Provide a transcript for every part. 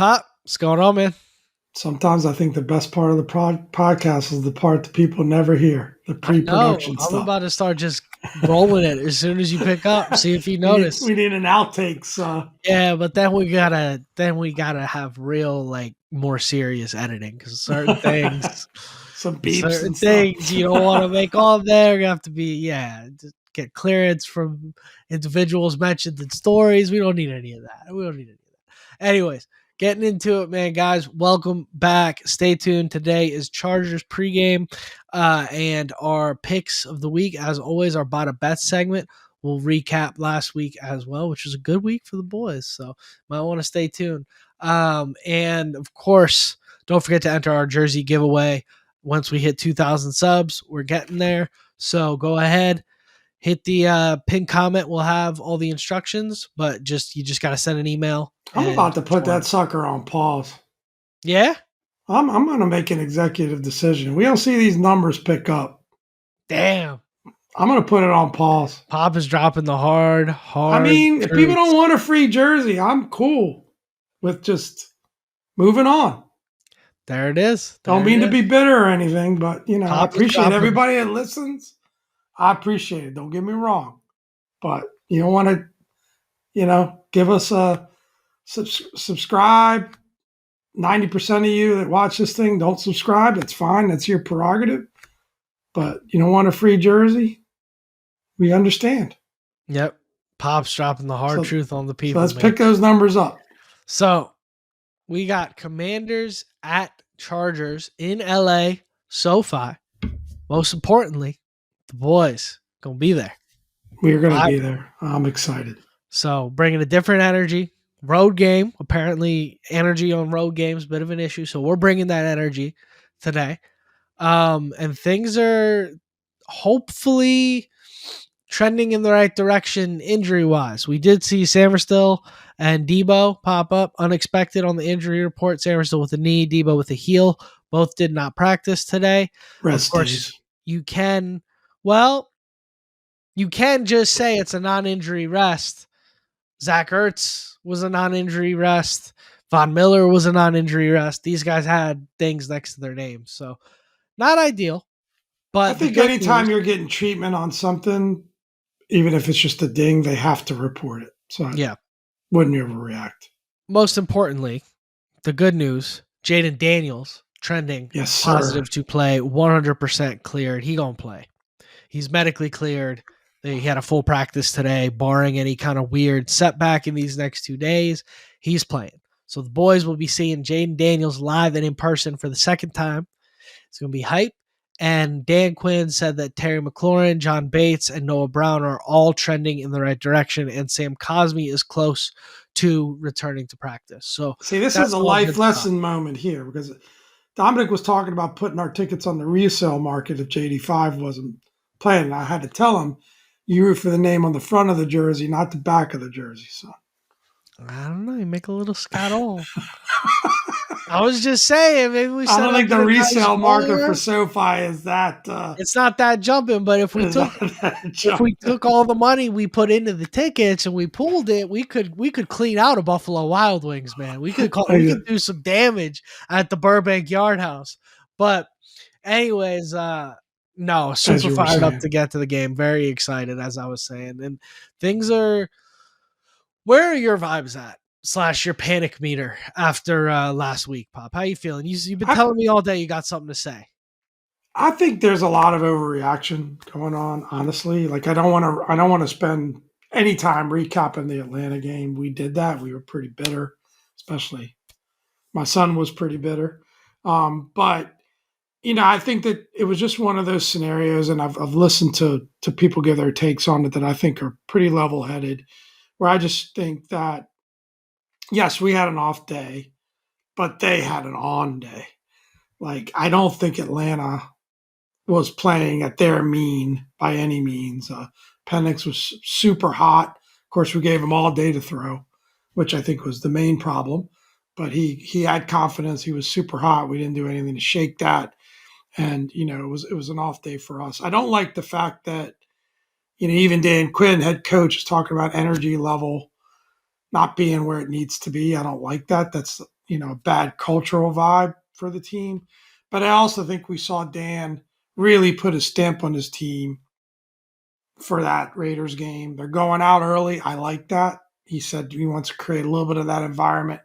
Pop, what's going on, man? Sometimes I think the best part of the podcast is the part that people never hear, the I know. pre-production I'm stuff. about to start just rolling it as soon as you pick up. See if you notice. We need an outtakes. Yeah, but then we gotta have real, like, more serious editing because certain things, some beeps and stuff. you don't want to make on there. You have to be just get clearance from individuals mentioned in stories. We don't need any of that. Anyways, getting into it, man, guys. Welcome back. Stay tuned. Today is Chargers pregame, and our picks of the week. As always, our Bada Bets segment. We'll recap last week as well, which was a good week for the boys. So might want to stay tuned. And of course, don't forget to enter our jersey giveaway. Once we hit 2,000 subs, we're getting there. So go ahead, hit the pin comment. We'll have all the instructions, but you just got to send an email. I'm about to put that sucker on pause. Yeah? I'm going to make an executive decision. We don't see these numbers pick up. Damn. I'm going to put it on pause. Pop is dropping the hard. I mean, if people don't want a free jersey, I'm cool with just moving on. There it is. Don't mean to be bitter or anything, but, I appreciate everybody that listens. I appreciate it. Don't get me wrong. But you don't want to, give us a subscribe. 90% of you that watch this thing don't subscribe. That's fine. That's your prerogative. But you don't want a free jersey? We understand. Yep. Pop's dropping the hard truth on the people. So let's pick those numbers up. So we got Commanders at Chargers in LA, SoFi. Most importantly, the boys going to be there. We're going to be there. I'm excited. So bringing a different energy. Road game. Apparently energy on road games, bit of an issue. So we're bringing that energy today. And things are hopefully trending in the right direction injury-wise. We did see Samerstil and Debo pop up unexpected on the injury report. Samerstil with a knee, Debo with a heel. Both did not practice today. Rest of course, days. you can just say it's a non-injury rest. Zach Ertz was a non-injury rest. Von Miller was a non-injury rest. These guys had things next to their names. So not ideal. But I think anytime you're getting treatment on something, even if it's just a ding, they have to report it. So I wouldn't overreact. Most importantly, the good news, Jaden Daniels trending positive to play, 100% cleared. He going to play. He's medically cleared. He had a full practice today, barring any kind of weird setback in these next 2 days. He's playing. So the boys will be seeing Jaden Daniels live and in person for the second time. It's going to be hype. And Dan Quinn said that Terry McLaurin, John Bates, and Noah Brown are all trending in the right direction, and Sam Cosmi is close to returning to practice. So see, this is a life lesson moment here, because Dominic was talking about putting our tickets on the resale market if JD5 wasn't playing. And I had to tell him, you root for the name on the front of the jersey, not the back of the jersey. So I don't know. You make a little scuttle. I was just saying, maybe we. I don't think the resale market for SoFi is that. It's not that jumping, but if we took all the money we put into the tickets and we pooled it, we could clean out a Buffalo Wild Wings, man. We could do some damage at the Burbank Yard House. But anyways, no, super fired up to get to the game. Very excited, as I was saying, and things are. Where are your vibes at? / your panic meter after last week, Pop? How you feeling? You've been telling me all day you got something to say. I think there's a lot of overreaction going on, honestly. Like I don't want to spend any time recapping the Atlanta game. We did that. We were pretty bitter, especially my son was pretty bitter. But I think that it was just one of those scenarios, and I've listened to people give their takes on it that I think are pretty level-headed, where I just think that yes, we had an off day, but they had an on day. Like, I don't think Atlanta was playing at their mean by any means. Penix was super hot. Of course, we gave him all day to throw, which I think was the main problem. But he had confidence. He was super hot. We didn't do anything to shake that. And, it was an off day for us. I don't like the fact that, even Dan Quinn, head coach, is talking about energy level not being where it needs to be. I don't like that. That's, a bad cultural vibe for the team. But I also think we saw Dan really put a stamp on his team for that Raiders game. They're going out early. I like that. He said he wants to create a little bit of that environment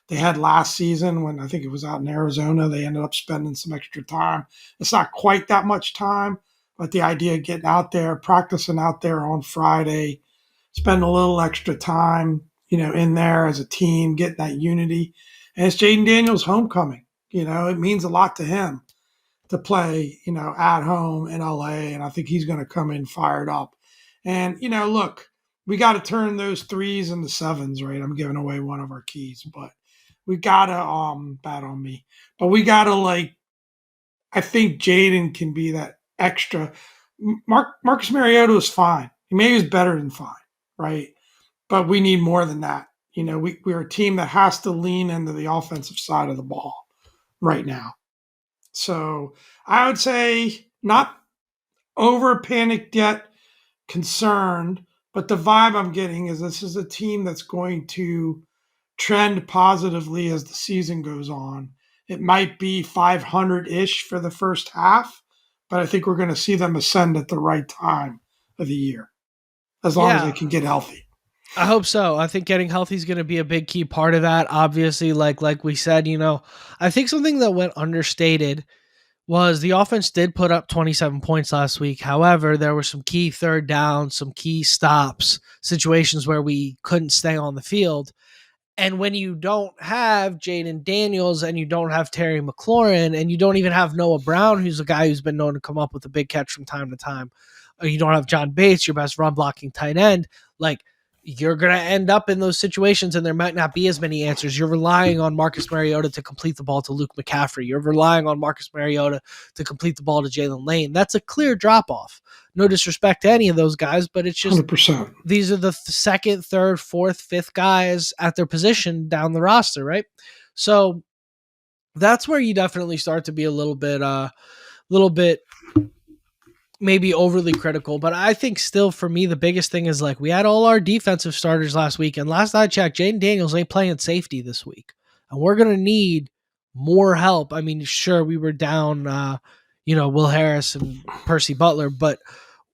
they had last season when I think it was out in Arizona. They ended up spending some extra time. It's not quite that much time, but the idea of getting out there, practicing out there on Friday, spend a little extra time, in there as a team, getting that unity. And it's Jaden Daniels' homecoming. It means a lot to him to play, at home in LA. And I think he's going to come in fired up. And, look, we got to turn those threes into sevens, right? I'm giving away one of our keys, but we got to, bad on me, but we got to I think Jaden can be that extra. Marcus Mariota is fine. Maybe he's better than fine, right? But we need more than that. We're a team that has to lean into the offensive side of the ball right now. So I would say not over panicked yet, concerned, but the vibe I'm getting is this is a team that's going to trend positively as the season goes on. It might be 500 ish for the first half, but I think we're going to see them ascend at the right time of the year, as long as they Yeah, can get healthy. I hope so. I think getting healthy is going to be a big key part of that. Obviously, like we said, I think something that went understated was the offense did put up 27 points last week. However, there were some key third downs, some key stops, situations where we couldn't stay on the field. And when you don't have Jaden Daniels and you don't have Terry McLaurin and you don't even have Noah Brown, who's a guy who's been known to come up with a big catch from time to time, or you don't have John Bates, your best run blocking tight end, like you're going to end up in those situations and there might not be as many answers. You're relying on Marcus Mariota to complete the ball to Luke McCaffrey. You're relying on Marcus Mariota to complete the ball to Jalen Lane. That's a clear drop off. No disrespect to any of those guys, but it's just 100%. these are the second, third, fourth, fifth guys at their position down the roster, right? So that's where you definitely start to be a little bit maybe overly critical. But I think still for me, the biggest thing is we had all our defensive starters last week. And last I checked, Jaden Daniels ain't playing safety this week. And we're going to need more help. I mean, sure, we were down, Will Harris and Percy Butler, but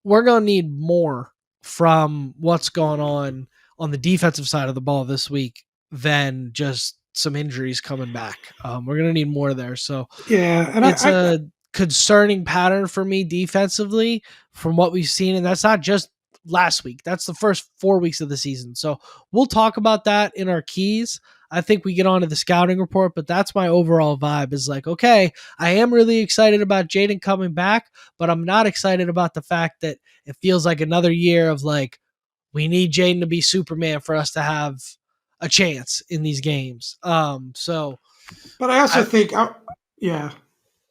we're going to need more from what's going on the defensive side of the ball this week than just some injuries coming back. We're going to need more there. So Yeah, and it's a concerning pattern for me defensively from what we've seen. And that's not just last week. That's the first 4 weeks of the season. So we'll talk about that in our keys. I think we get on to the scouting report, but that's my overall vibe is okay, I am really excited about Jaden coming back, but I'm not excited about the fact that it feels like another year of we need Jaden to be Superman for us to have a chance in these games. but I also I, think, yeah.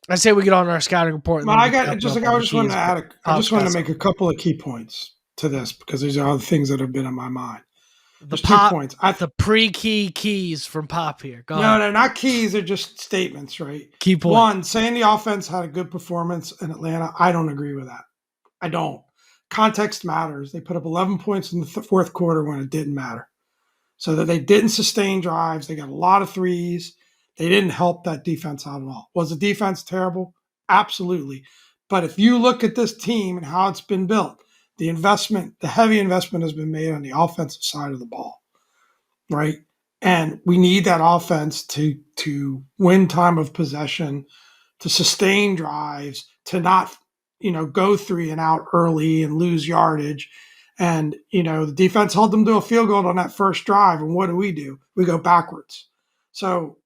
I say we get on our scouting report and Well, then I we'll got jump just up like on I the just wanted keys. to But add. I just Pop's wanted got to make a something. couple of key points to this because these are other things that have been in my mind. The There's 2 pop, points. the pre-key keys from Pop here. Go No, ahead. they're not keys. They're just statements, right? Key point. One, saying the offense had a good performance in Atlanta. I don't agree with that. I don't. Context matters. They put up 11 points in the fourth quarter when it didn't matter. So that they didn't sustain drives. They got a lot of threes. They didn't help that defense out at all. Was the defense terrible? Absolutely. But if you look at this team and how it's been built, the heavy investment has been made on the offensive side of the ball, right? And we need that offense to win time of possession, to sustain drives, to not go three and out early and lose yardage. And the defense held them to a field goal on that first drive. And what do? We go backwards. So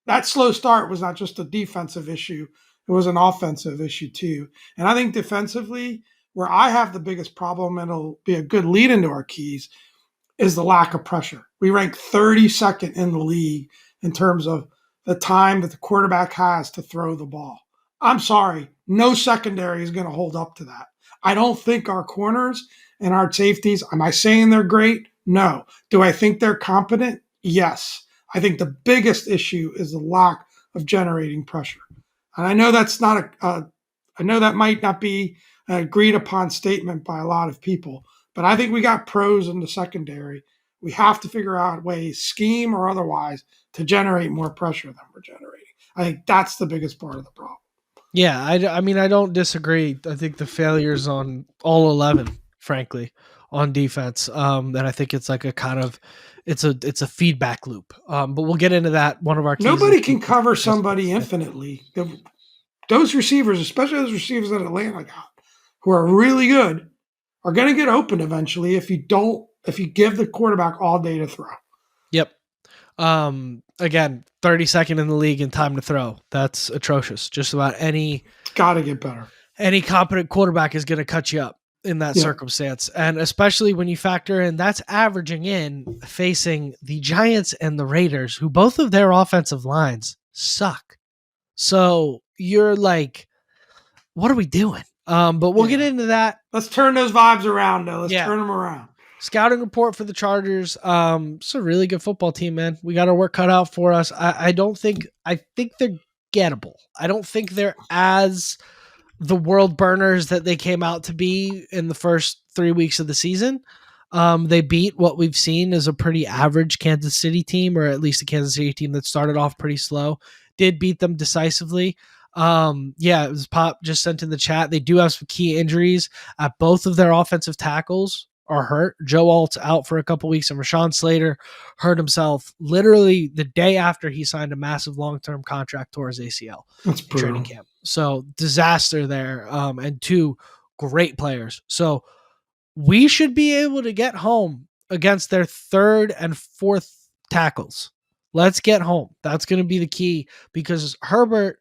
that slow start was not just a defensive issue; it was an offensive issue too. And I think defensively, where I have the biggest problem, and it'll be a good lead into our keys, is the lack of pressure. We rank 32nd in the league in terms of the time that the quarterback has to throw the ball. I'm sorry, no secondary is going to hold up to that. I don't think our corners and our safeties, am I saying they're great? No. Do I think they're competent? Yes. I think the biggest issue is the lack of generating pressure. And I know that's not I know that might not be an agreed upon statement by a lot of people, but I think we got pros in the secondary We have to figure out ways, scheme or otherwise, to generate more pressure than we're generating. I think that's the biggest part of the problem. Yeah, I mean, I don't disagree. I think the failures on all 11, frankly, on defense. And I think it's like a kind of it's a feedback loop. But we'll get into that. One of our keys this Nobody can week is cover defensive somebody front. infinitely. Those receivers, especially those receivers that Atlanta got, who are really good, are going to get open eventually if you give the quarterback all day to throw. Yep. Again, 32nd in the league in time to throw. That's atrocious. Just about It's got to get better. any competent quarterback is going to cut you up in that circumstance. And especially when you factor in that's averaging in facing the Giants and the Raiders, who both of their offensive lines suck. So you're like, what are we doing? But we'll get into that. Let's turn those vibes around, though. Let's turn them around. Scouting report for the Chargers. It's a really good football team, man. We got our work cut out for us. I think they're gettable. I don't think they're as the world burners that they came out to be in the first 3 weeks of the season. They beat what we've seen as a pretty average Kansas City team, or at least a Kansas City team that started off pretty slow. Did beat them decisively. It was Pop just sent in the chat. They do have some key injuries. Both of their offensive tackles are hurt. Joe Alt's out for a couple weeks, and Rashawn Slater hurt himself literally the day after he signed a massive long-term contract towards ACL. That's brutal. Training camp. So disaster there. And two great players. So we should be able to get home against their third and fourth tackles. Let's get home. That's going to be the key, because Herbert,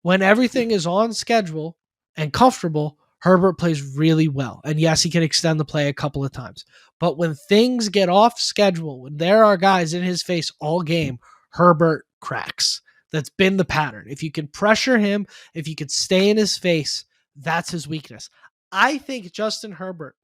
when everything is on schedule and comfortable, Herbert plays really well. And yes, he can extend the play a couple of times. But when things get off schedule, when there are guys in his face all game, Herbert cracks. That's been the pattern. If you can pressure him, if you can stay in his face, that's his weakness. I think Justin Herbert,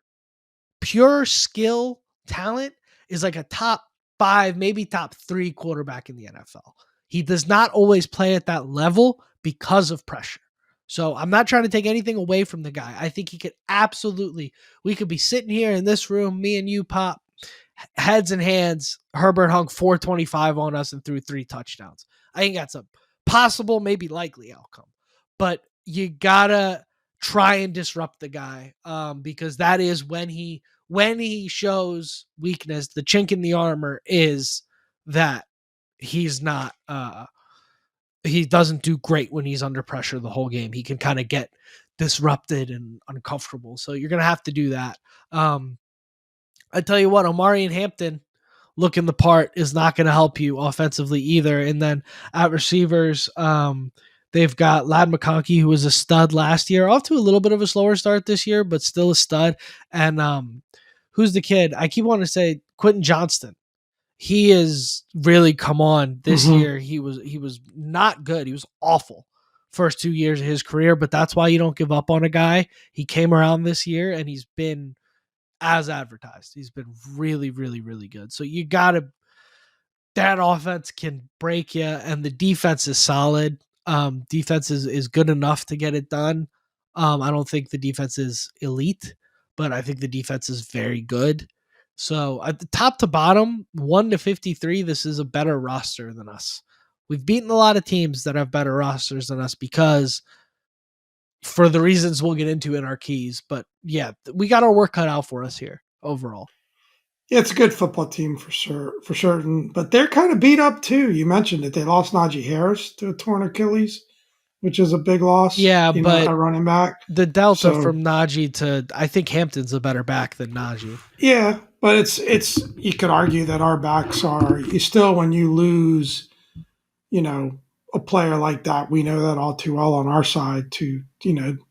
pure skill, talent, is like a top 5, maybe top 3 quarterback in the NFL. He does not always play at that level because of pressure. So I'm not trying to take anything away from the guy. I think he could absolutely, we could be sitting here in this room, me and you, Pop, heads and hands. Herbert hung 425 on us and threw 3 touchdowns. I think that's a possible, maybe likely outcome. But you gotta try and disrupt the guy, because that is when he shows weakness. The chink in the armor is that he's not he doesn't do great when he's under pressure the whole game. He can kind of get disrupted and uncomfortable. So you're going to have to do that. I tell you what, Omari and Hampton looking the part is not going to help you offensively either. And then at receivers, they've got Ladd McConkey, who was a stud last year, off to a little bit of a slower start this year, but still a stud. And who's the kid? I keep wanting to say Quentin Johnston. He has really come on this year. He was not good. He was awful first 2 years of his career, but that's why you don't give up on a guy. He came around this year and he's been as advertised. He's been really, really, really good. So you got to, that offense can break you, and the defense is solid. Defense is good enough to get it done. I don't think the defense is elite, but I think the defense is very good. So at the top to bottom, 1 to 53, this is a better roster than us. We've beaten a lot of teams that have better rosters than us because, for the reasons we'll get into in our keys. But yeah, we got our work cut out for us here overall. Yeah, it's a good football team for sure, for certain. But they're kind of beat up too. You mentioned it. They lost Najee Harris to a torn Achilles, which is a big loss. Yeah, but a running back. The delta from Najee to, I think Hampton's a better back than Najee. Yeah, but it's you could argue that our backs are, you still, when you lose, a player like that, we know that all too well on our side, to,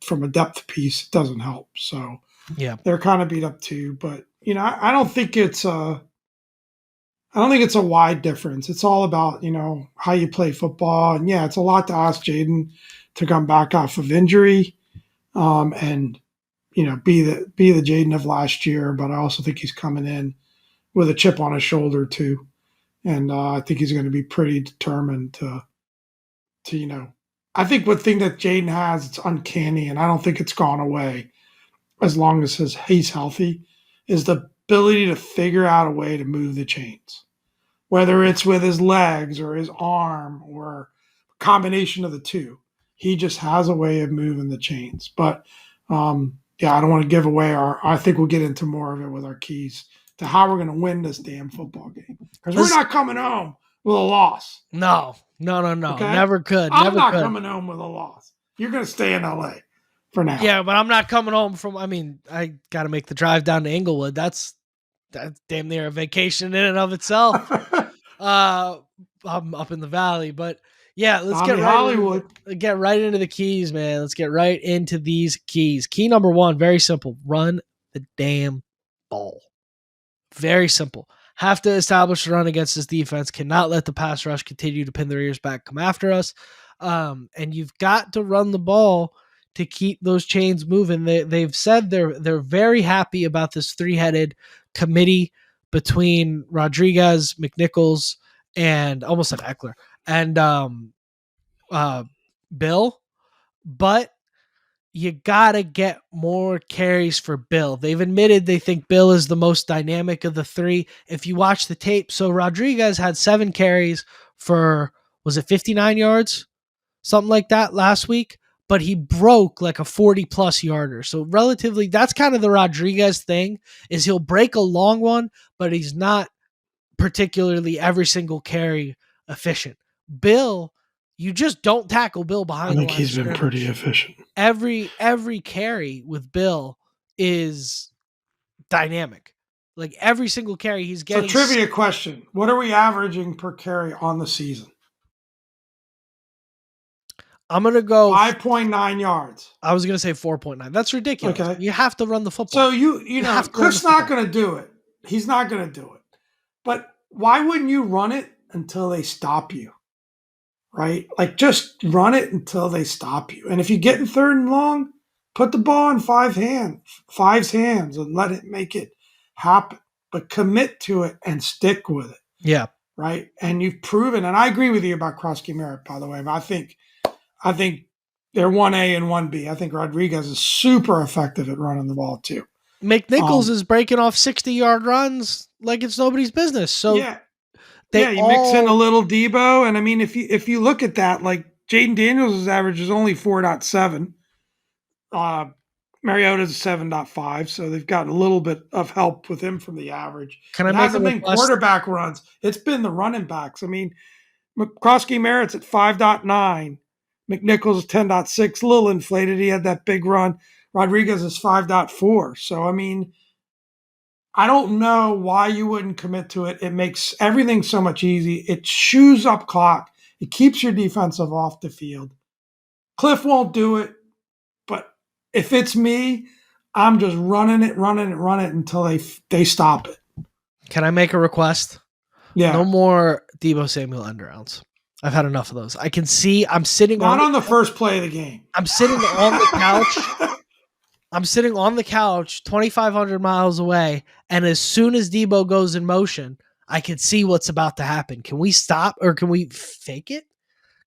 from a depth piece, it doesn't help. So yeah, they're kind of beat up too. But I don't think it's a wide difference. It's all about, how you play football. And yeah, it's a lot to ask Jaden to come back off of injury, and be the Jaden of last year. But I also think he's coming in with a chip on his shoulder too, and I think he's going to be pretty determined to I think one thing that Jaden has, it's uncanny, and I don't think it's gone away as long as he's healthy, is the ability to figure out a way to move the chains, whether it's with his legs or his arm or a combination of the two. He just has a way of moving the chains. But yeah, I don't want to give away our. I think we'll get into more of it with our keys to how we're going to win this damn football game, because we're not coming home with a loss. No. Okay, Never could. I'm Never not could. coming home with a loss. You're going to stay in LA for now. Yeah, but I'm not coming home from. I mean, I got to make the drive down to Inglewood. That's damn near a vacation in and of itself. I'm up in the valley, but yeah, let's Tommy Hollywood. get right into the keys, man. Let's get right into these keys. Key number 1, very simple: run the damn ball. Very simple. Have to establish a run against this defense. Cannot let the pass rush continue to pin their ears back, come after us. And you've got to run the ball to keep those chains moving. They've said they're very happy about this 3-headed committee between Rodriguez, McNichols, and almost said Eckler and Bill, but you gotta get more carries for Bill. They've admitted they think Bill is the most dynamic of the 3. If you watch the tape, so Rodriguez had 7 carries for, was it 59 yards? Something like that last week, but he broke like a 40+ yarder. So relatively, that's kind of the Rodriguez thing, is he'll break a long one, but he's not particularly every single carry efficient. Bill, you just don't tackle Bill behind the line. I think he's been pretty efficient. Every carry with Bill is dynamic. Like every single carry he's getting. So trivia question: what are we averaging per carry on the season? I'm gonna go 5.9 yards. I was gonna say 4.9. That's ridiculous. Okay. You have to run the football. So you know Cliff's not gonna do it. He's not gonna do it. But why wouldn't you run it until they stop you? Right? Like just run it until they stop you. And if you get in 3rd and long, put the ball in Five's hands and let it make it happen. But commit to it and stick with it. Yeah. Right? And you've proven, and I agree with you about Krosky Merritt, by the way. But I think they're 1A and 1B. I think Rodriguez is super effective at running the ball too. McNichols is breaking off 60-yard runs like it's nobody's business. So yeah, you mix in a little Debo, and I mean, if you look at that, like Jaden Daniels' average is only 4.7. Mariota's 7.5, so they've gotten a little bit of help with him from the average. It hasn't been quarterback runs; it's been the running backs. I mean, Krosky Merritt's at 5.9. McNichols is 10.6, a little inflated. He had that big run. Rodriguez is 5.4. So, I mean, I don't know why you wouldn't commit to it. It makes everything so much easy. It chews up clock. It keeps your defensive off the field. Cliff won't do it, but if it's me, I'm just running it until they stop it. Can I make a request? Yeah. No more Debo Samuel end-arounds. I've had enough of those. I can see I'm sitting on the first play of the game. I'm sitting on the couch. I'm sitting on the couch 2,500 miles away, and as soon as Debo goes in motion, I can see what's about to happen. Can we stop or can we fake it?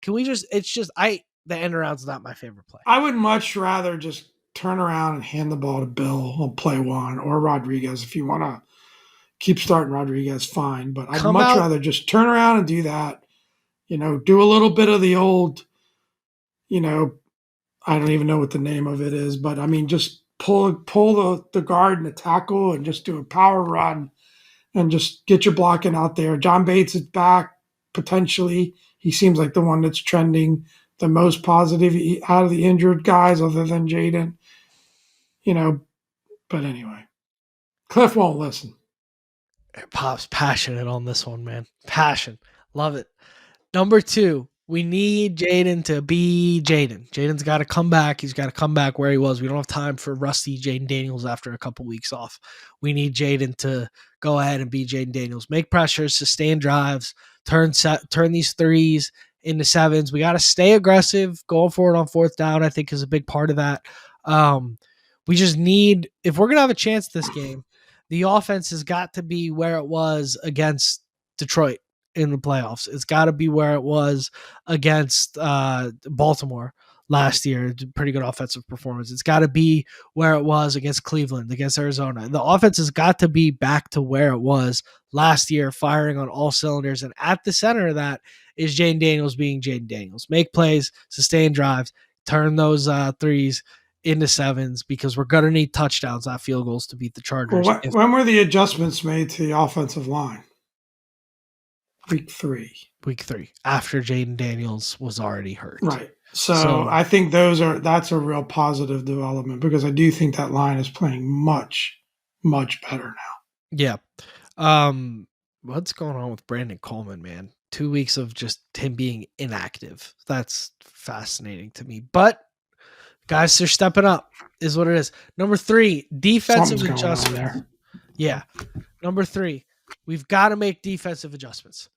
Can we just the end around's not my favorite play. I would much rather just turn around and hand the ball to Bill on play 1 or Rodriguez. If you want to keep starting Rodriguez, fine. But I'd much rather just turn around and do that. You know, do a little bit of the old, you know, I don't even know what the name of it is, but I mean, just pull the guard and the tackle and just do a power run and just get your blocking out there. John Bates is back, potentially. He seems like the one that's trending the most positive out of the injured guys other than Jaden. You know, but anyway, Cliff won't listen. Pop's passionate on this one, man. Passion. Love it. Number 2, we need Jaden to be Jaden. Jaden's got to come back. He's got to come back where he was. We don't have time for rusty Jaden Daniels after a couple weeks off. We need Jaden to go ahead and be Jaden Daniels. Make pressures, sustain drives, turn these 3s into 7s. We got to stay aggressive. Going forward on 4th down, I think, is a big part of that. We just need, if we're going to have a chance this game, the offense has got to be where it was against Detroit in the playoffs. It's got to be where it was against Baltimore last year. Pretty good offensive performance. It's got to be where it was against Cleveland, against Arizona. The offense has got to be back to where it was last year, firing on all cylinders. And at the center of that is Jaden Daniels being Jaden Daniels. Make plays, sustain drives, turn those threes into sevens, because we're going to need touchdowns, not field goals, to beat the Well, Chargers. when were the adjustments made to the offensive line? Week 3. Week 3, after Jaden Daniels was already hurt. Right. So I think that's a real positive development, because I do think that line is playing much, much better now. Yeah. What's going on with Brandon Coleman, man? 2 weeks of just him being inactive. That's fascinating to me. But guys, they're stepping up, is what it is. Number 3, defensive Something's going on adjustments. there. Yeah. Number 3, we've got to make defensive adjustments.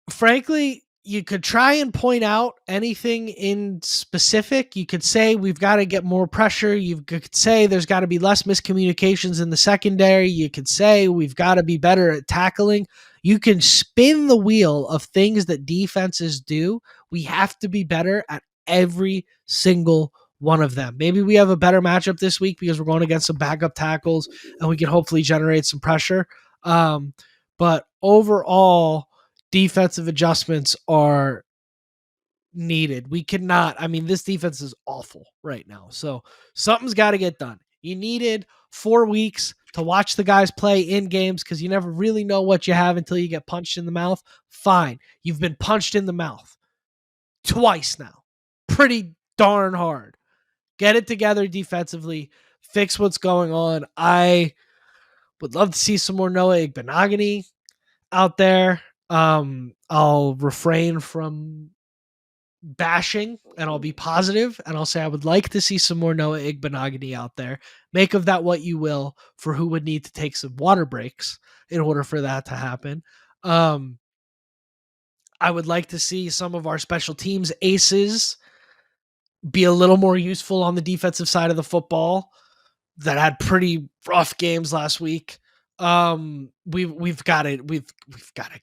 Frankly, you could try and point out anything in specific. You could say we've got to get more pressure. You could say there's got to be less miscommunications in the secondary. You could say we've got to be better at tackling. You can spin the wheel of things that defenses do. We have to be better at every single one of them. Maybe we have a better matchup this week because we're going against some backup tackles and we can hopefully generate some pressure. But overall, defensive adjustments are needed. We cannot, this defense is awful right now. So something's got to get done. You needed 4 weeks to watch the guys play in games, because you never really know what you have until you get punched in the mouth. Fine. You've been punched in the mouth twice now. Pretty darn hard. Get it together defensively. Fix what's going on. I would love to see some more Noah Igbenogany out there. I'll refrain from bashing, and I'll be positive, and I'll say I would like to see some more Noah Igbenogany out there. Make of that what you will, for who would need to take some water breaks in order for that to happen. I would like to see some of our special teams aces be a little more useful on the defensive side of the football, that had pretty rough games last week. We've got to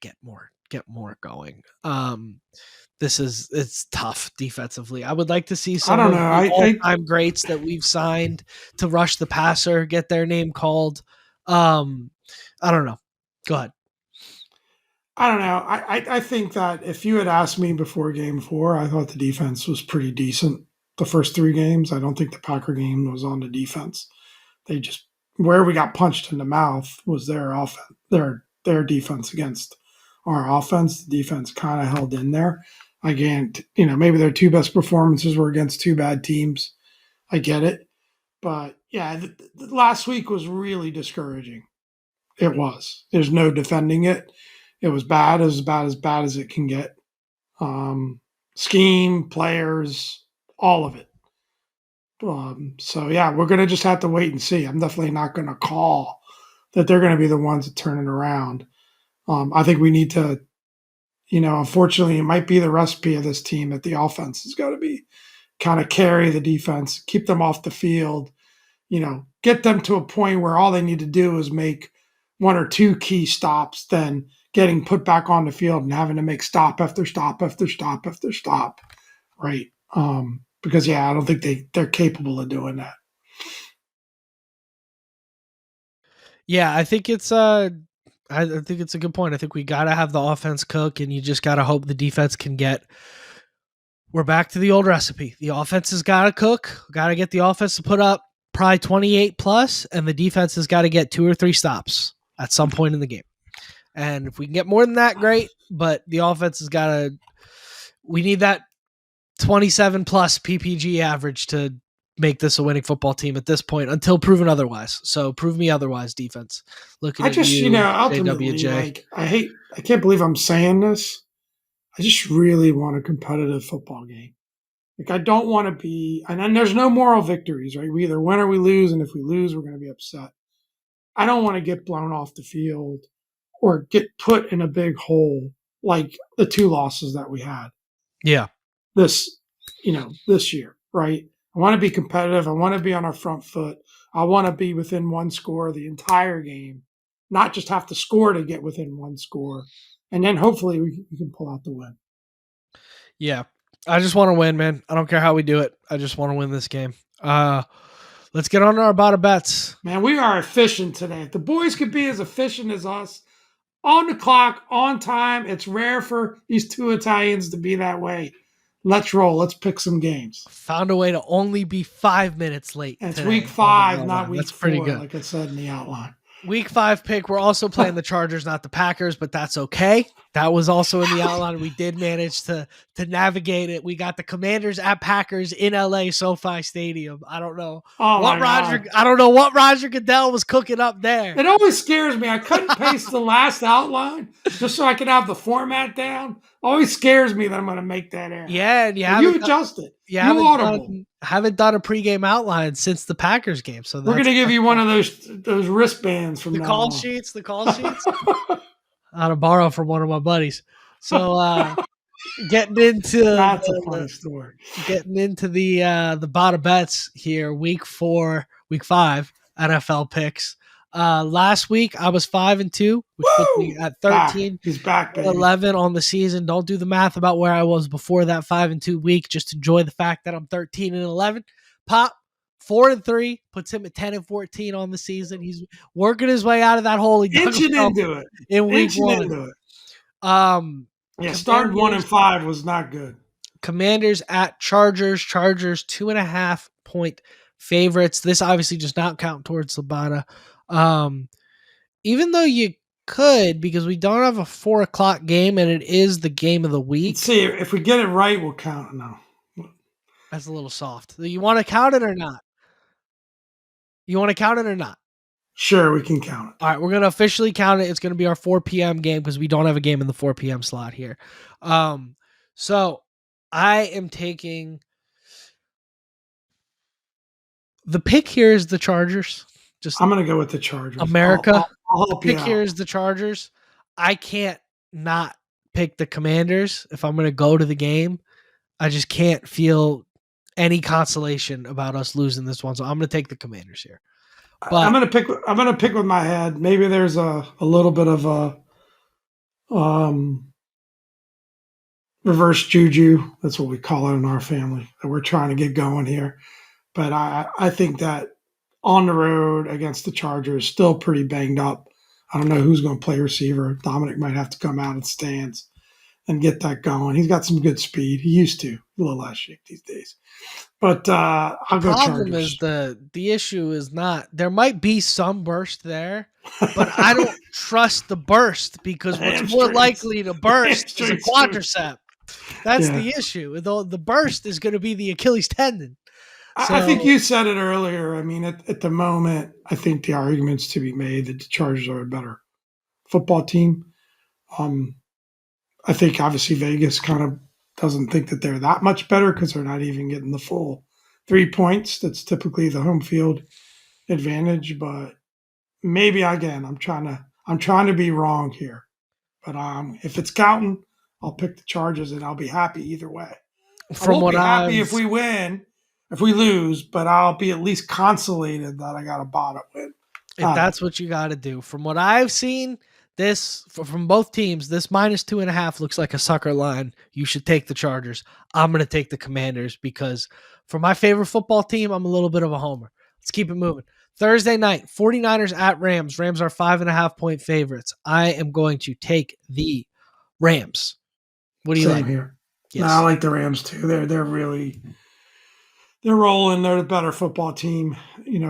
get more going. It's tough defensively. I would like to see some of the all-time greats that we've signed to rush the passer get their name called. I don't know. Go ahead. I don't know. I think that if you had asked me before game 4, I thought the defense was pretty decent. The first 3 games, I don't think the Packer game was on the defense. They just, where we got punched in the mouth was their offense, their defense against our offense. The defense kind of held in there. Again, maybe their 2 best performances were against 2 bad teams. I get it. But yeah, the last week was really discouraging. It was. There's no defending it. It was bad. It was about as bad as it can get. Scheme, players, all of it. So yeah, we're going to just have to wait and see. I'm definitely not going to call that they're going to be the ones that turn it around. I think we need to, unfortunately, it might be the recipe of this team that the offense has got to be kind of carry the defense, keep them off the field, get them to a point where all they need to do is make 1 or 2 key stops, then getting put back on the field and having to make stop after stop after stop after stop, right? Because I don't think they're capable of doing that. Yeah, I think it's I think it's a good point. I think we got to have the offense cook, and you just got to hope the defense can get. We're back to the old recipe. The offense has got to cook. Got to get the offense to put up probably 28 plus, and the defense has got to get 2 or 3 stops at some point in the game. And if we can get more than that, great. But the offense has got to. We need that 27 plus PPG average to make this a winning football team at this point, until proven otherwise. So prove me otherwise, defense. Looking at you, ultimately, JWJ. I can't believe I'm saying this. I just really want a competitive football game. I don't want to be, and then there's no moral victories, right? We either win or we lose, and if we lose, we're going to be upset. I don't want to get blown off the field or get put in a big hole like the 2 losses that we had. Yeah. This year, right? I want to be competitive. I want to be on our front foot. I want to be within 1 score the entire game, not just have to score to get within 1 score. And then hopefully we can pull out the win. Yeah. I just want to win, man. I don't care how we do it. I just want to win this game. Let's get on to our Bada Bets. Man, we are efficient today. If the boys could be as efficient as us, on the clock, on time. It's rare for these two Italians to be that way. Let's roll. Let's pick some games. Found a way to only be 5 minutes late. And it's today. week 5, not That's week pretty 4, good. like I said in the outline. Week 5 pick. We're also playing the Chargers, not the Packers, but that's okay. That was also in the outline. We did manage to navigate it. We got the Commanders at Packers in LA SoFi Stadium. I don't know I don't know what Roger Goodell was cooking up there. It always scares me. I couldn't paste the last outline just so I could have the format down. Always scares me that I'm going to make that error. Yeah, and you adjusted. You haven't done a pregame outline since the Packers game. So we're going to give you one of those wristbands from the call sheets. The call sheets. I had to borrow from one of my buddies. So getting into that's a funny story. Getting into the Bada Bets here, week 5 NFL picks. Last week I was 5-2, which put me at 13. He's back, baby. 11 on the season. Don't do the math about where I was before that 5-2 week. Just enjoy the fact that I'm 13-11. Pop 4-3 puts him at 10-14 on the season. He's working his way out of that hole. Inching into it in week 1. Starting 1-5 was not good. Commanders at Chargers. Chargers 2.5-point favorites. This obviously does not count towards Bada. Even though you could, because we don't have a 4:00 game and it is the game of the week. Let's see, if we get it right, we'll count it now. That's a little soft. You want to count it or not? Sure, we can count it. All right, we're going to officially count it. It's going to be our 4 p.m. game because we don't have a game in the 4 p.m. slot here. So I am taking the pick here is the Chargers. I'm going to go with the Chargers. I'll help you pick here is the Chargers. I can't not pick the Commanders if I'm going to go to the game. I just can't feel any consolation about us losing this one, so I'm going to take the Commanders here. But I'm going to pick with my head. Maybe there's a little bit of a reverse juju. That's what we call it in our family that we're trying to get going here. But I think that on the road against the Chargers, still pretty banged up. I don't know who's going to play receiver. Dominic might have to come out in stands and get that going. He's got some good speed. He used to. A little less shape these days. But I'll go Chargers. The problem is the issue is not – there might be some burst there, but I don't trust the burst because what's more likely to burst is a quadricep. That's the issue. The burst is going to be the Achilles tendon. So, I think you said it earlier. I mean, at the moment, I think the argument's to be made that the Chargers are a better football team. I think obviously Vegas kind of doesn't think that they're that much better because they're not even getting the full 3 points. That's typically the home field advantage. But maybe again, I'm trying to be wrong here. But if it's counting, I'll pick the Chargers and I'll be happy either way. I won't be happy if we win. If we lose, but I'll be at least consolated that I got a Bada win. If that's what you got to do. From what I've seen, from both teams, this -2.5 looks like a sucker line. You should take the Chargers. I'm going to take the Commanders because for my favorite football team, I'm a little bit of a homer. Let's keep it moving. Thursday night, 49ers at Rams. Rams are 5.5-point favorites. I am going to take the Rams. What do you like? Here. Yes. No, I like the Rams too. They're rolling. They're the better football team,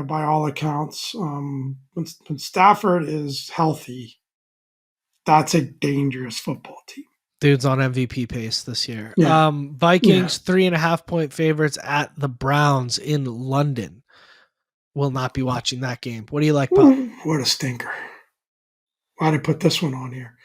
by all accounts. When Stafford is healthy, that's a dangerous football team. Dude's on MVP pace this year. Yeah. Vikings, 3.5-point favorites at the Browns in London. Will not be watching that game. What do you like, Pop? What a stinker. Why'd I put this one on here?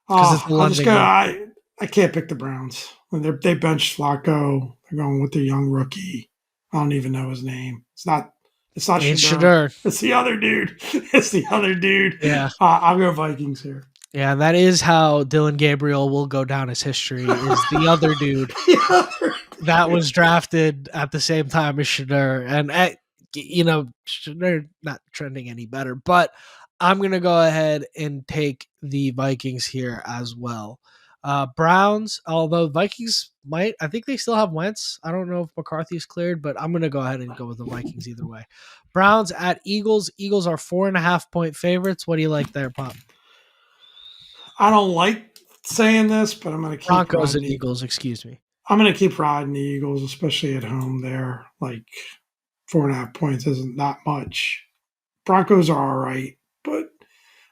Because it's the London game. I can't pick the Browns. They benched Flacco. They're going with their young rookie. I don't even know his name. It's not Shedeur. It's the other dude. Yeah. I'll go Vikings here. Yeah, that is how Dylan Gabriel will go down as history. Is the other dude that was drafted at the same time as Shedeur. And Shedeur not trending any better, but I'm gonna go ahead and take the Vikings here as well. Browns, although Vikings might, I think they still have Wentz. I don't know if McCarthy's cleared, but I'm going to go ahead and go with the Vikings either way. Browns at Eagles. Eagles are 4.5-point favorites. What do you like there, Pop? I don't like saying this, but I'm going to keep Broncos riding and Eagles, excuse me. I'm going to keep riding the Eagles, especially at home there. Like 4.5 points isn't that much. Broncos are all right, but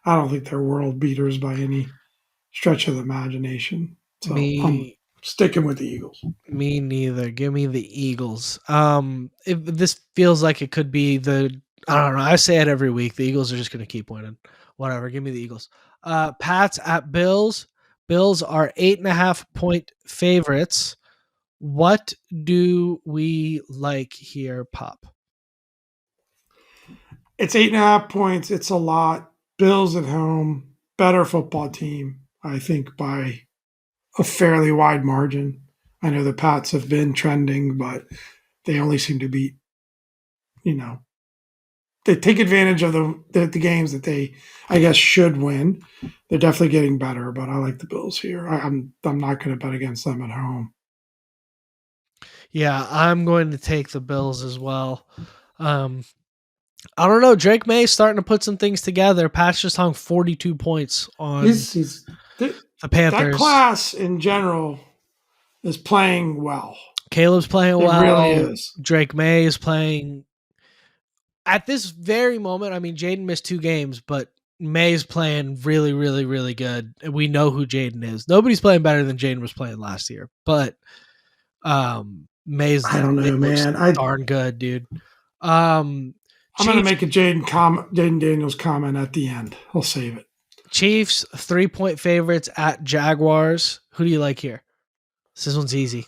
I don't think they're world beaters by any stretch of the imagination. So I'm Me sticking with the Eagles. Me neither. Give me the Eagles. If this feels like it could be I don't know. I say it every week. The Eagles are just going to keep winning. Whatever. Give me the Eagles. Pats at Bills. Bills are 8.5-point favorites. What do we like here, Pop? It's 8.5 points. It's a lot. Bills at home, better football team, I think, by a fairly wide margin. I know the Pats have been trending, but they only seem to be, you know, they take advantage of the games that they, I guess, should win. They're definitely getting better, but I like the Bills here. I'm not going to bet against them at home. Yeah, I'm going to take the Bills as well. I don't know. Drake May is starting to put some things together. Pats just hung 42 points on He's the that Panthers. class in general is playing well. Caleb's playing It well. really is. Drake May is playing at this very moment. I mean, Jaden missed 2 games, but May's playing really, really, really good. And we know who Jaden is. Nobody's playing better than Jaden was playing last year, but May I don't know, looks man. darn good, dude. I'm going to Chiefs, make a Jaden Daniels comment at the end. I'll save it. Chiefs 3-point favorites at Jaguars. Who do you like here? This one's easy.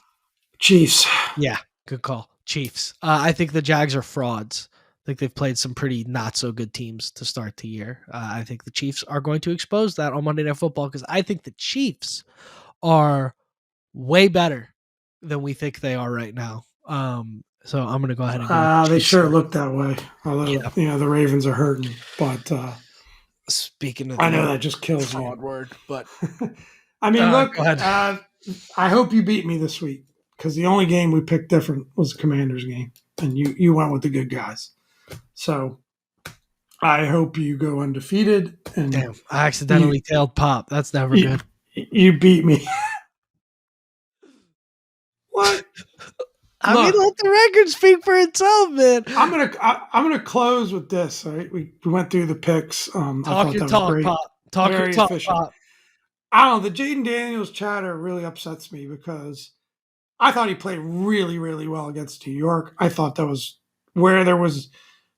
Chiefs. Yeah, good call. Chiefs. I think the Jags are frauds. I think they've played some pretty not so good teams to start the year. I think the Chiefs are going to expose that on Monday Night Football because I think the Chiefs are way better than we think they are right now. So I'm going to go ahead and go with the They Chiefs sure here. look that way. Although, Yeah. the Ravens are hurting, but Speaking of I the know that just kills fraud you. word, but I mean, look, go ahead. I hope you beat me this week because the only game we picked different was the Commanders game, and you went with the good guys. So I hope you go undefeated. And Damn, I accidentally tailed Pop. That's never good. You beat me. What? I mean, let the record speak for itself, man. I'm gonna close with this. All right, we went through the picks. I Talk thought your that was talk, great. Pop. Talk your Very talk, efficient. Pop. I don't know. The Jaden Daniels chatter really upsets me because I thought he played really, really well against New York. I thought that was where there was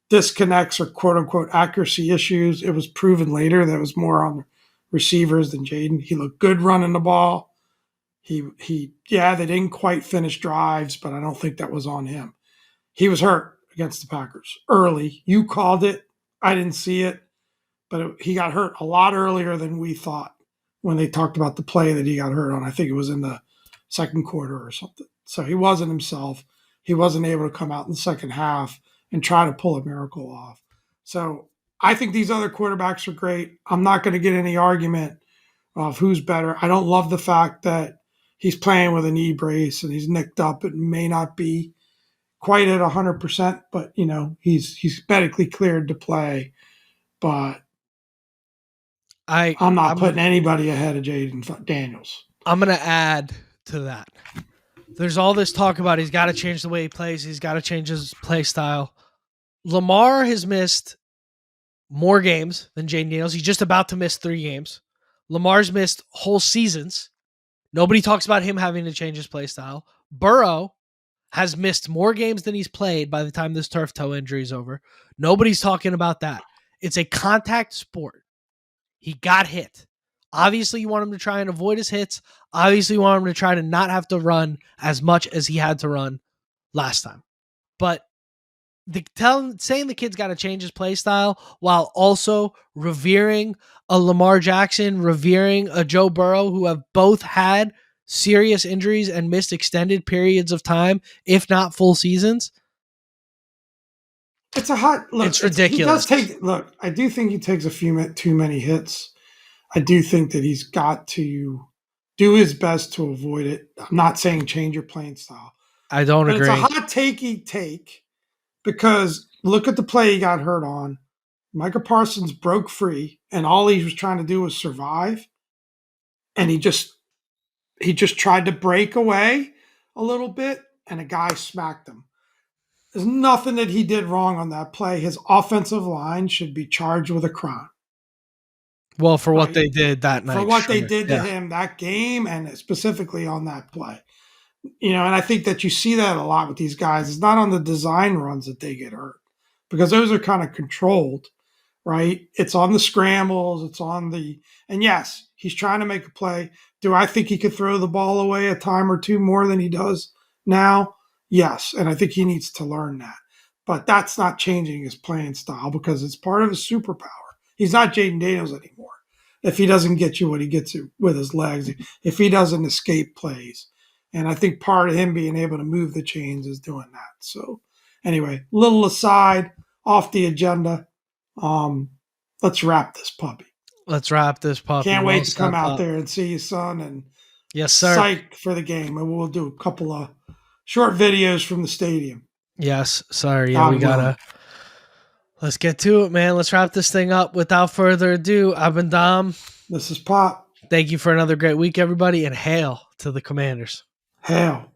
disconnects or quote unquote accuracy issues. It was proven later that it was more on the receivers than Jaden. He looked good running the ball. They didn't quite finish drives, but I don't think that was on him. He was hurt against the Packers early. You called it. I didn't see it, but he got hurt a lot earlier than we thought when they talked about the play that he got hurt on. I think it was in the second quarter or something. So he wasn't himself. He wasn't able to come out in the second half and try to pull a miracle off. So I think these other quarterbacks are great. I'm not going to get any argument of who's better. I don't love the fact that he's playing with a knee brace and he's nicked up. It may not be quite at 100%, but he's medically cleared to play. But I'm not putting anybody ahead of Jaden Daniels. I'm gonna add to that. There's all this talk about he's got to change the way he plays. He's got to change his play style. Lamar has missed more games than Jaden Daniels. He's just about to miss 3 games. Lamar's missed whole seasons. Nobody talks about him having to change his play style. Burrow has missed more games than he's played by the time this turf toe injury is over. Nobody's talking about that. It's a contact sport. He got hit. Obviously, you want him to try and avoid his hits. Obviously, you want him to try to not have to run as much as he had to run last time. But saying the kid's got to change his play style while also revering a Lamar Jackson, revering a Joe Burrow, who have both had serious injuries and missed extended periods of time, if not full seasons. It's a hot look. It's ridiculous. I do think he takes too many hits. I do think that he's got to do his best to avoid it. I'm not saying change your playing style, I don't but it's a agree. hot takey take because look at the play he got hurt on. Micah Parsons broke free, and all he was trying to do was survive, and he just tried to break away a little bit, and a guy smacked him. There's nothing that he did wrong on that play. His offensive line should be charged with a crime, Well, for what right? they did that For night, what they sure. did to Yeah. him that game and specifically on that play. And I think that you see that a lot with these guys. It's not on the design runs that they get hurt because those are kind of controlled, right? It's on the scrambles, and yes, he's trying to make a play. Do I think he could throw the ball away a time or two more than he does now? Yes, and I think he needs to learn that. But that's not changing his playing style because it's part of his superpower. He's not Jaden Daniels anymore. If he doesn't get you what he gets with his legs, if he doesn't escape plays. And I think part of him being able to move the chains is doing that. So, anyway, little aside off the agenda. Um, let's wrap this puppy. Let's wrap this puppy. Can't Well wait to said, come out pup. there and see you, son, and Yes, sir. psyched for the game. And we'll do a couple of short videos from the stadium. Yes, sir. Yeah, God we gotta. Let's get to it, man. Let's wrap this thing up. Without further ado, I've been Dom. This is Pop. Thank you for another great week, everybody, and hail to the Commanders. Hail.